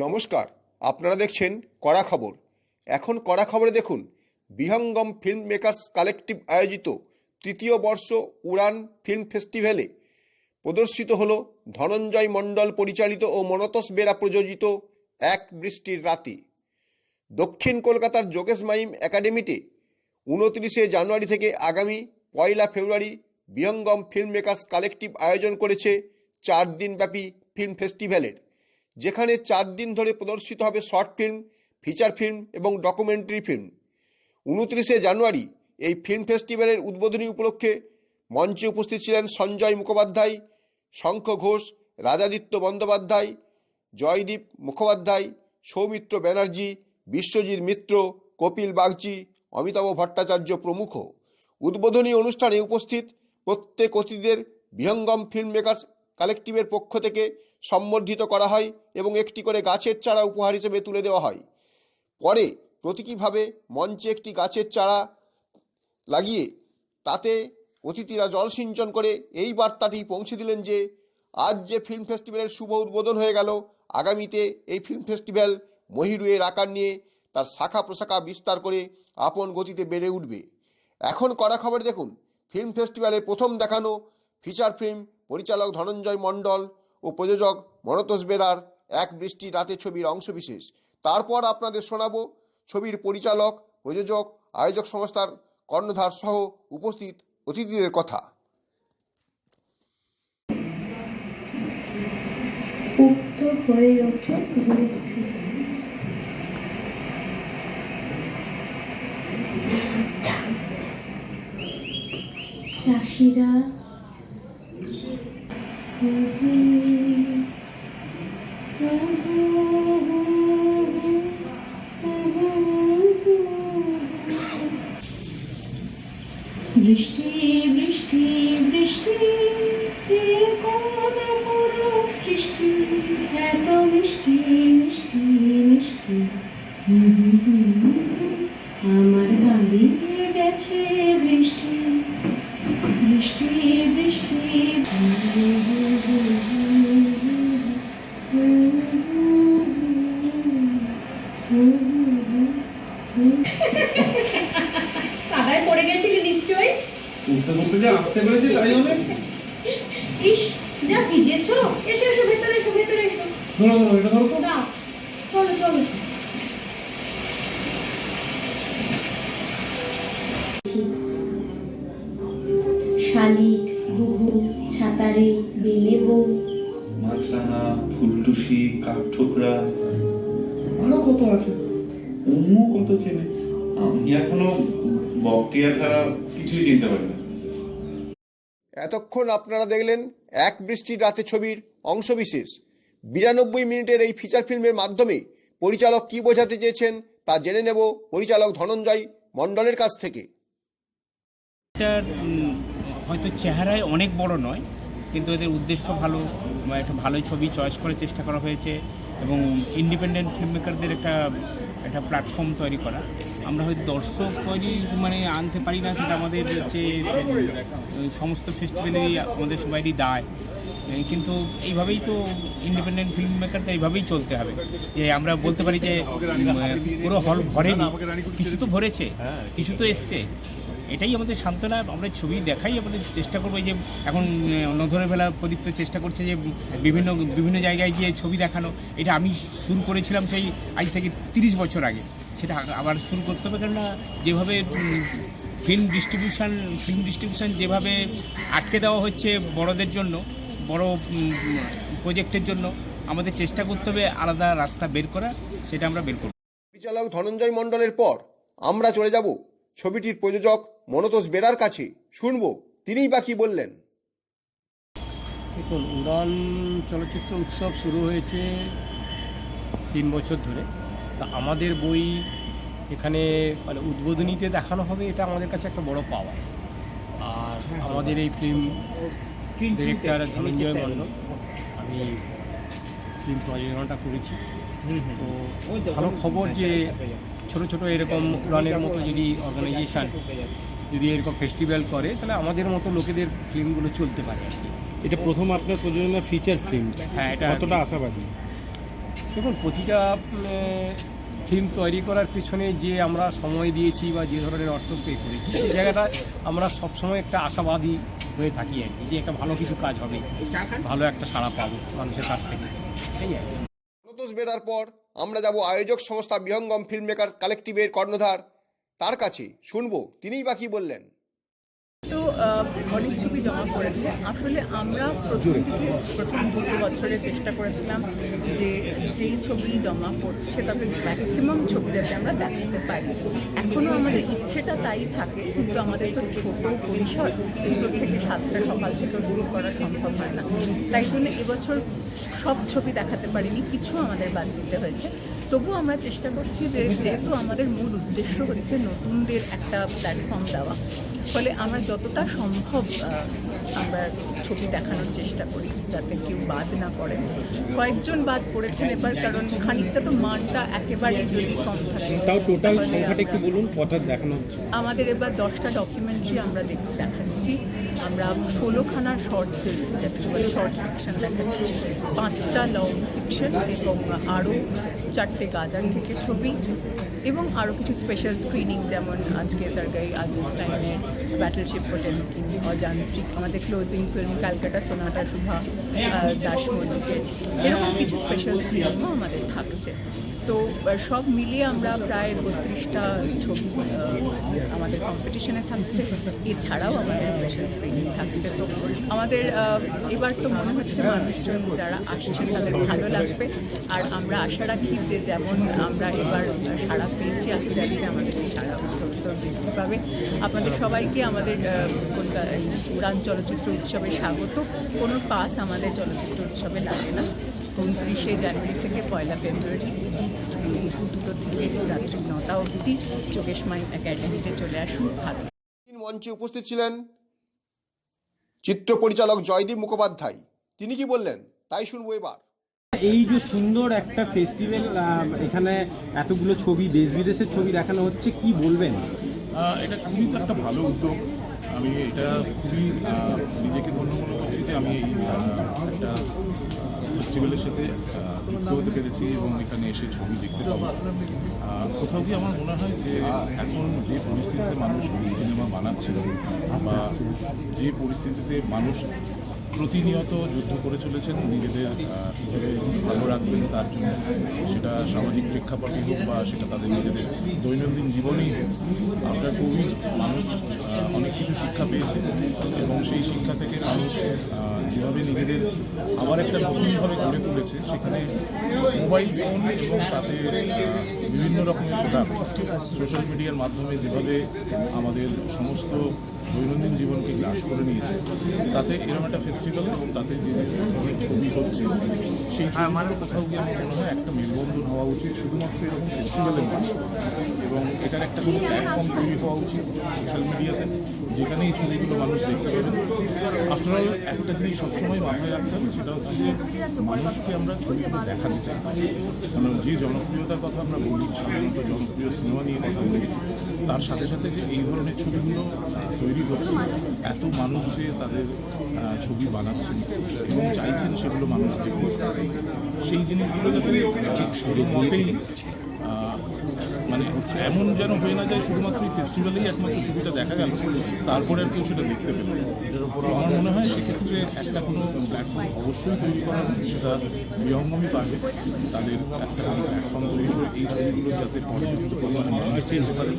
নমস্কার, আপনারা দেখছেন কড়া খবর। এখন কড়া খবরে দেখুন, বিহঙ্গম ফিল্ম মেকার্স কালেকটিভ আয়োজিত তৃতীয় বর্ষ উড়ান ফিল্ম ফেস্টিভ্যালে প্রদর্শিত হল ধনঞ্জয় মণ্ডল পরিচালিত ও মনতোষ বেরা প্রযোজিত এক বৃষ্টির রাতে। দক্ষিণ কলকাতার যোগেশ মাইম একাডেমিতে 29শে জানুয়ারি থেকে আগামী 1 ফেব্রুয়ারি বিহঙ্গম ফিল্ম মেকার্স কালেকটিভ আয়োজন করেছে 4 দিনব্যাপী ফিল্ম ফেস্টিভ্যালের, যেখানে 4 দিন ধরে প্রদর্শিত হবে শর্ট ফিল্ম, ফিচার ফিল্ম এবং ডকুমেন্টারি ফিল্ম। 29শে জানুয়ারি এই ফিল্ম ফেস্টিভ্যালের উদ্বোধনী উপলক্ষে মঞ্চে উপস্থিত ছিলেন সঞ্জয় মুখোপাধ্যায়, শঙ্খ ঘোষ, রাজাদিত্য বন্দ্যোপাধ্যায়, জয়দীপ মুখোপাধ্যায়, সৌমিত্র ব্যানার্জি, বিশ্বজিৎ মিত্র, কপিল বাগচি, অমিতাভ ভট্টাচার্য প্রমুখ। উদ্বোধনী অনুষ্ঠানে উপস্থিত প্রত্যেক অতিথিদের বিহঙ্গম ফিল্ম মেকার্স কালেকটিভের পক্ষ থেকে সম্বর্ধিত করা হয় এবং একটি করে গাছের চারা উপহার হিসেবে তুলে দেওয়া হয়। পরে প্রতীকীভাবে মঞ্চে একটি গাছের চারা লাগিয়ে তাতে অতিথিরা জল সিঞ্চন করে এই বার্তাটি পৌঁছে দিলেন যে আজ যে ফিল্ম ফেস্টিভ্যালের শুভ উদ্বোধন হয়ে গেল, আগামীতে এই ফিল্ম ফেস্টিভ্যাল মহিরুহের আকার নিয়ে তার শাখা প্রশাখা বিস্তার করে আপন গতিতে বেড়ে উঠবে। এখন কড়া খবর দেখুন ফিল্ম ফেস্টিভ্যালের প্রথম দেখানো ফিচার ফিল্ম, পরিচালক ধনঞ্জয় মণ্ডল ও প্রযোজক মনতোষ বেরার এক বৃষ্টির রাতে ছবির অংশবিশেষ। তারপর আপনাদের শোনাবো ছবির পরিচালক, প্রযোজক, আয়োজক সংস্থার কর্ণধার সহ উপস্থিত অতিথিদের কথা। উক্ত হয়ে ওঠে ধরিত্রী। চাষিরা বৃষ্টি বৃষ্টি বৃষ্টি সৃষ্টি এত মিষ্টি মিষ্টি মিষ্টি আমার হারিয়ে গেছে বৃষ্টি বৃষ্টি বৃষ্টি কাদায় পড়ে গেছিলি নিশ্চয়ই। উঠতে উঠতে যে আসতে পেরেছি তাই অনেক। ইস, যা ভিজেছো। এসো এসো, ভেতরে এসো, ভেতরে এসো। ধরো ধরো, এটা ধরো তো। না, চলো চলো। শালিক, ঘুঘু, ছাতারে, বেলে বউ, মাছরাঙা, ফুলটুসি, কাঠঠোকরা, আরো কত আছে। অমু কত চেনে। আমি এখনো বকটিয়া ছাড়া কিছুই চিনতে পারি না। এতক্ষণ আপনারা দেখলেন এক বৃষ্টির রাতে ছবির অংশবিশেষ। 92 মিনিটের এই ফিচার ফিল্মের মাধ্যমে পরিচালক কি বোঝাতে চেয়েছেন তা জেনে নেব পরিচালক ধনঞ্জয় মণ্ডলের কাছ থেকে। এটার হয়তো চেহারায় অনেক বড় নয়, কিন্তু এদের উদ্দেশ্য ভালো, একটা ভালোই ছবি চয়েস করে চেষ্টা করা হয়েছে এবং ইন্ডিপেন্ডেন্ট ফিল্ম মেকারদের একটা প্ল্যাটফর্ম তৈরি করা। আমরা হয়তো দর্শক তৈরি আনতে পারি না, সেটা আমাদের যে সমস্ত ফেস্টিভ্যালেরই আমাদের সবাইরই দায়, কিন্তু এইভাবেই তো ইন্ডিপেন্ডেন্ট ফিল্ম মেকারদের এইভাবেই চলতে হবে যে আমরা বলতে পারি যে পুরো হল ভরেনি, কিছু তো ভরেছে, কিছু তো এসছে। এটাই আমাদের সান্ত্বনা। আমরা ছবি দেখাই আমাদের চেষ্টা করবো। এই যে এখন নধরের বেলা প্রদীপ্ত চেষ্টা করছে যে বিভিন্ন জায়গায় গিয়ে ছবি দেখানো। এটা আমি শুরু করেছিলাম সেই আজ থেকে 30 বছর আগে, সেটা আবার শুরু করতে হবে। কেননা যেভাবে ফিল্ম ডিস্ট্রিবিউশন যেভাবে আটকে দেওয়া হচ্ছে বড়দের জন্য, বড় প্রজেক্টের জন্য, আমাদের চেষ্টা করতে হবে আলাদা রাস্তা বের করা, সেটা আমরা বের করব। পরিচালক ধনঞ্জয় মণ্ডলের পর আমরা চলে যাব ছবিটির প্রযোজক মনতোষ বেরার কাছে, শুনব তিনিই বা কি বললেন। দেখুন, উড়ান চলচ্চিত্র উৎসব শুরু হয়েছে 3 বছর ধরে। তা আমাদের বই এখানে মানে উদ্বোধনীতে দেখানো হবে, এটা আমাদের কাছে একটা বড় পাওয়া। আর আমাদের এই ফিল্ম ডিরেক্টর ধনঞ্জয় মণ্ডল, আমি ফিল্ম প্রযোজনাটা করেছি। তো ভালো খবর যে ছোট ছোট এরকম উড়ানের মতো যদি অর্গানাইজেশান যদি এরকম ফেস্টিভ্যাল করে, তাহলে আমাদের মতো লোকেদের ফিল্মগুলো চলতে পারে আর কি। এটা প্রথম আপনার প্রযোজনা ফিচার ফিল্ম, হ্যাঁ, এটা কতটা আশাবাদী? দেখুন, প্রতিটা ফিল্ম তৈরি করার পিছনে যে আমরা সময় দিয়েছি বা যে ধরনের অর্থ পে করেছি, সেই জায়গাটা আমরা সবসময় একটা আশাবাদী হয়ে থাকি আর কি, যে একটা ভালো কিছু কাজ হবে, ভালো একটা সাড়া পাবো মানুষের কাছ থেকে, এই আর কি। গণতোষ বেতার পর আমরা যাব আয়োজক সংস্থা বিহঙ্গম ফিল্ম মেকার কালেকটিভের কর্ণধার তার কাছে, শুনবো তিনিই বা কি বললেন। তো অনেক ছবি জমা পড়েছে। আসলে আমরা প্রথম দুটো বছরে চেষ্টা করেছিলাম যে যেই ছবি জমা পড়ছে তাদের ম্যাক্সিমাম ছবি যাতে আমরা দেখাতে পারি। এখনও আমাদের ইচ্ছেটা তাই থাকে, কিন্তু আমাদের তো ছোট পরিসর, এগুলো থেকে 7টা সকাল থেকে শুরু করা সম্ভব হয় না। তাই জন্য এবছর সব ছবি দেখাতে পারিনি, কিছু আমাদের বাদ দিতে হয়েছে। তবুও আমরা চেষ্টা করছি যে যেহেতু আমাদের মূল উদ্দেশ্য হচ্ছে নতুনদের একটা প্ল্যাটফর্ম দেওয়া, ফলে আমরা যতটা সম্ভব আমরা ছবি দেখানোর চেষ্টা করি যাতে কেউ বাদ না পড়ে। কয়েকজন বাদ পড়েছেন এবার, কারণ খানিকটা তো মানটা একেবারেই যদি কম থাকে। তাও টোটাল সংখ্যাটা একটু বলুন, কটা দেখানো হচ্ছে? আমাদের এবার 10টা ডকুমেন্টারি আমরা দেখাচ্ছি, আমরা 16খানা শর্ট ফিল্ম শর্ট ফিকশন দেখাচ্ছি, 5টা লং ফিকশন এবং আরও 4টে গাজার থেকে ছবি, এবং আরও কিছু স্পেশাল স্ক্রিনিং, যেমন আজকে সার্গাই আইনস্টাইনের ব্যাটলশিপ পোটেমকিন, অযান্ত্রিক, আমাদের ক্লোজিং ফিল্ম ক্যালকাটা সোনাটা শুভা দাস মল্লিকের, এরকম কিছু স্পেশাল স্ক্রিনিংও আমাদের থাকছে। তো সব মিলিয়ে আমরা প্রায় 32টা ছবি আমাদের কম্পিটিশনে থাকছে, এছাড়াও আমাদের স্পেশাল স্ক্রিনিং থাকছে। তো আমাদের এবার তো মনে হচ্ছে মানুষজন যারা আসছে তাদের ভালো লাগবে, আর আমরা আশা রাখি যে যেমন আমরা এবার সাড়া পেয়েছি, আস্তে আস্তে আমাদের এই সাড়া বৃদ্ধি পাবে। আপনাদের সবাইকে আমাদের উড়ান চলচ্চিত্র উৎসবে স্বাগত। কোনো পাস আমাদের চলচ্চিত্র উৎসবে লাগে না। 29শে জানুয়ারি থেকে 1 ফেব্রুয়ারি দুটো থেকে রাত্রি 9টা অবধি যোগেশ মাইম একাডেমিতে চলে আসুন। ভালো। মঞ্চে উপস্থিত ছিলেন চিত্র পরিচালক জয়দীপ মুখোপাধ্যায়, তিনি কি বললেন তাই শুনবো এবার। এই যে সুন্দর একটা ফেস্টিভ্যাল, এখানে এতগুলো ছবি, দেশ বিদেশের ছবি দেখানো হচ্ছে, কি বলবেন? এটা খুবই তো একটা ভালো উদ্যোগ। আমি এটা খুবই নিজেকে ধন্য মনে করছি যে আমি একটা ফেস্টিভ্যালের সাথে যুক্ত হতে পেরেছি এবং এখানে এসে ছবি দেখতে পাবো। কোথাও গিয়ে আমার মনে হয় যে এখন যে পরিস্থিতিতে মানুষ সিনেমা বানাচ্ছে বা যে পরিস্থিতিতে মানুষ প্রতিনিয়ত যুদ্ধ করে চলেছেন নিজেদের কীভাবে ভালো রাখবেন তার জন্য, সেটা সামাজিক প্রেক্ষাপটে হোক বা সেটা তাদের নিজেদের দৈনন্দিন জীবনেই হোক, আফটার কোভিড মানুষ অনেক কিছু শিক্ষা পেয়েছে এবং সেই শিক্ষা থেকে মানুষ যেভাবে নিজেদের আবার একটা নতুনভাবে গড়ে তুলেছে, সেখানে মোবাইল ফোন এবং তাতে বিভিন্ন রকমের প্রোডাক্ট সোশ্যাল মিডিয়ার মাধ্যমে যেভাবে আমাদের সমস্ত দৈনন্দিন জীবনকে গ্রাস করে নিয়েছে, তাতে এরকম একটা ফেস্টিভ্যাল এবং তাতে যে ধরনের ছবি হচ্ছে সেই ছবিগুলো কোথাও গিয়ে আমার মনে হয় একটা মেলবন্ধন হওয়া উচিত, শুধুমাত্র এরকম ফেস্টিভ্যালের নয়, এবং এটার একটা কোনো প্ল্যাটফর্ম তৈরি হওয়া উচিত সোশ্যাল মিডিয়াতে, যেখানে এই ছবিগুলো মানুষ দেখতে পাবেন। আফটারঅল একটা জিনিস সবসময় মাথায় রাখতে হবে, সেটা হচ্ছে যে মানুষকে আমরা ছবিগুলো দেখাতে চাই। কারণ যে জনপ্রিয়তার কথা আমরা বলি, সাধারণত জনপ্রিয় সিনেমা নিয়ে কথা বলি, তার সাথে সাথে যে এই ধরনের ছবিগুলো তৈরি হচ্ছে, এত মানুষ যে তাদের ছবি বানাচ্ছেন এবং চাইছেন সেগুলো মানুষ দেখবে, সেই জিনিসগুলো যাতে মতেই মানে এমন যেন হয়ে না যায় শুধুমাত্র এই ফেস্টিভ্যালেই একমাত্র ছবিটা দেখা গেল, তারপরে আর কেউ সেটা দেখতে পেল। আমার মনে হয় সেক্ষেত্রে একটা কোনো প্ল্যাটফর্ম অবশ্যই তৈরি করা উচিত, সেটা বিহঙ্গমই পারবে তাদের একটা কোনো প্ল্যাটফর্ম তৈরি করে এই ছবিগুলো যাতে পর্যাপ্ত পরিমাণে মানুষ চিনতে পারে।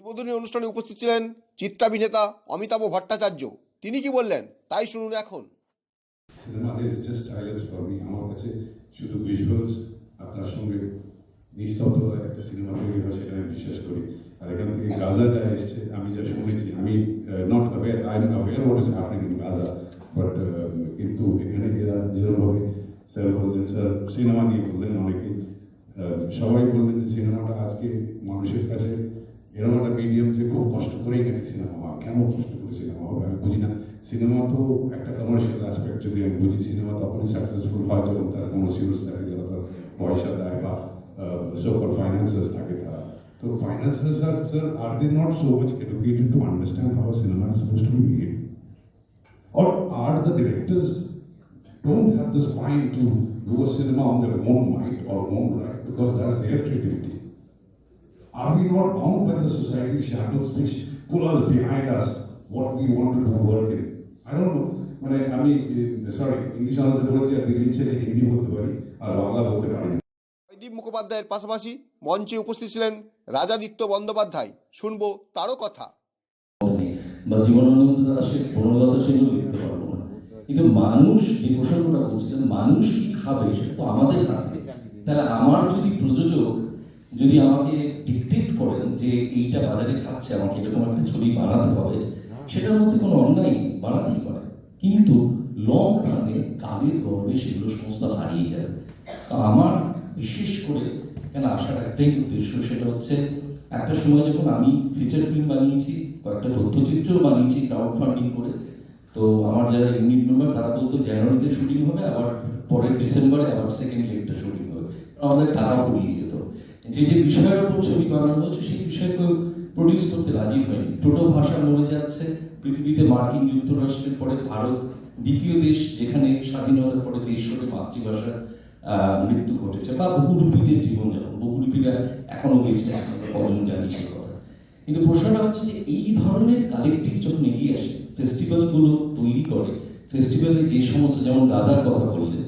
উদ্বোধনী অনুষ্ঠানে উপস্থিত ছিলেন চিত্রাভিনেতা অমিতাভ ভট্টাচার্য, তিনি কি বললেন তাই শুনুন এখন। Cinema is just silence for me. আমার কাছে শুধু ভিজুয়ালস, আপনার সঙ্গে নিস্তব্ধতায় একটা সিনেমা তৈরি হয়, সেটা আমি বিশ্বাস করি। আর এখান থেকে গাজা যা এসছে, আমি যা শুনেছি, আমি not aware, I am aware what is happening in Gaza, but কিন্তু এখানে এরা যেরকমভাবে স্যার বললেন, স্যার সিনেমা নিয়ে বললেন, অনেকেই সবাই বললেন যে সিনেমাটা আজকে মানুষের কাছে এরকম একটা মিডিয়াম যে খুব কষ্ট করেই নাকি সিনেমা হয়। কেন কষ্ট করে সিনেমা হবে আমি বুঝি না। সিনেমা তো একটা কমার্শিয়াল অ্যাসপেক্ট, যদি আমি বুঝি সিনেমা তখনই সাকসেসফুল হয় যখন তার কোনো সিরিজ থাকে, যারা তার পয়সা দেয় বা so-called financiers থাকে তারা। তো financiers are they not so much educated to understand how a cinema is supposed to be made? Or are the directors don't have the spine to do a cinema on their own might or own right, because that's their creativity. Are we not bound by the society's shackles which pull us behind us what we want to do work in? I don't know. মানে আমি sorry English অনার্সে পড়েছি আর দিল্লির ছেলে হিন্দি বলতে পারি আর বাংলা বলতে পারি না। জয়দীপ মুখোপাধ্যায়ের পাশাপাশি মঞ্চে উপস্থিত ছিলেন রাজাদিত্য বন্দ্যোপাধ্যায়। শুনবো তারও কথা। বা জীবনানন্দ দাশের প্রণোদতা সেগুলো লিখতে পারবো না, কিন্তু মানুষ যে প্রসঙ্গটা বলছিলেন, মানুষ কি খাবে সেটা তো আমাদের হাতে। তাহলে আমার যদি প্রযোজক যদি আমাকে ডিকটেট করেন যে এইটা বাজারে খাচ্ছে, আমাকে এরকম একটা ছবি বানাতে হবে, সেটার মধ্যে কোনো অন্যায় নেই, বানাতেই পারে। কিন্তু লং রানে কালের গর্বে সেগুলো সমস্ত হারিয়ে যাবে। তো আমার বিশেষ করে কেন আসার একটাই উদ্দেশ্য, সেটা হচ্ছে একটা সময় যখন আমি ফিচার ফিল্ম বানিয়েছি, কয়েকটা তথ্যচিত্র বানিয়েছি ক্রাউড ফান্ডিং করে, তো আমার যারা ইউনিট মেম্বার তারা বলতো জানুয়ারিতে শুটিং হবে, আবার পরের ডিসেম্বরে আবার সেকেন্ড লেগটা শুটিং হবে, আমাদের টাকা পড়িয়ে যেত। যে যে বিষয়ের উপর ছবি বানানো হচ্ছে সেই বিষয়কেও প্রডিউস করতে রাজি হয়নি। টোটো ভাষা মরে যাচ্ছে পৃথিবীতে। মার্কিন যুক্তরাষ্ট্রের পরে ভারত দ্বিতীয় দেশ যেখানে স্বাধীনতার পরে দেশ হলে মাতৃভাষার মৃত্যু ঘটেছে, বা বহুরূপীদের জীবনযাপন, বহুরূপীরা এখনো বেঁচে আছে, কজন জানি সে কথা। কিন্তু প্রশ্নটা হচ্ছে যে এই ধরনের কালেকটিভ যখন এগিয়ে আসে, ফেস্টিভ্যালগুলো তৈরি করে, ফেস্টিভ্যালে যে সমস্ত, যেমন গাজার কথা বললেন,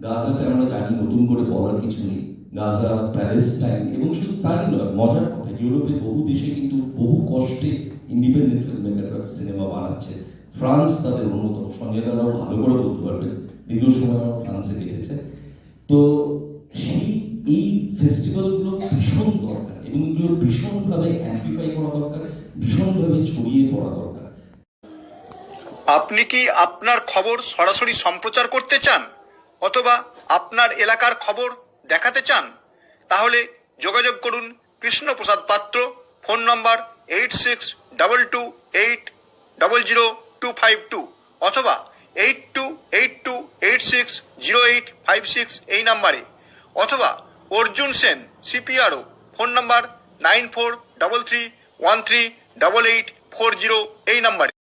গাজাতে আমরা জানি নতুন করে বলার কিছু নেই, গাজা, প্যালেস্টাইন, এবং শুধু তাই নয়, মজার কথা ইউরোপের বহু দেশে কিন্তু বহু কষ্টে ইন্ডিপেন্ডেন্ট ফিল্ম মেকাররা সিনেমা বানাচ্ছে। ফ্রান্স তাদের অন্যতম, সঞ্জয় দাদাও ভালো করে বলতে পারবেন, দীর্ঘ সময় আমার ফ্রান্সে কেটেছে। তো সেই এই ফেস্টিভ্যালগুলো ভীষণ দরকার, এবং এগুলো ভীষণভাবে অ্যাম্প্লিফাই করা দরকার, ভীষণভাবে ছড়িয়ে পড়া দরকার। আপনি কি আপনার খবর সরাসরি সম্প্রচার করতে চান অথবা আপনার এলাকার খবর দেখাতে চান? তাহলে যোগাযোগ করুন কৃষ্ণপ্রসাদ পাত্র, ফোন নম্বর 8622800252 অথবা 8282860856 এই নাম্বারে, অথবা অর্জুন সেন CPRO, ফোন নম্বর 9433138840 এই নাম্বারে।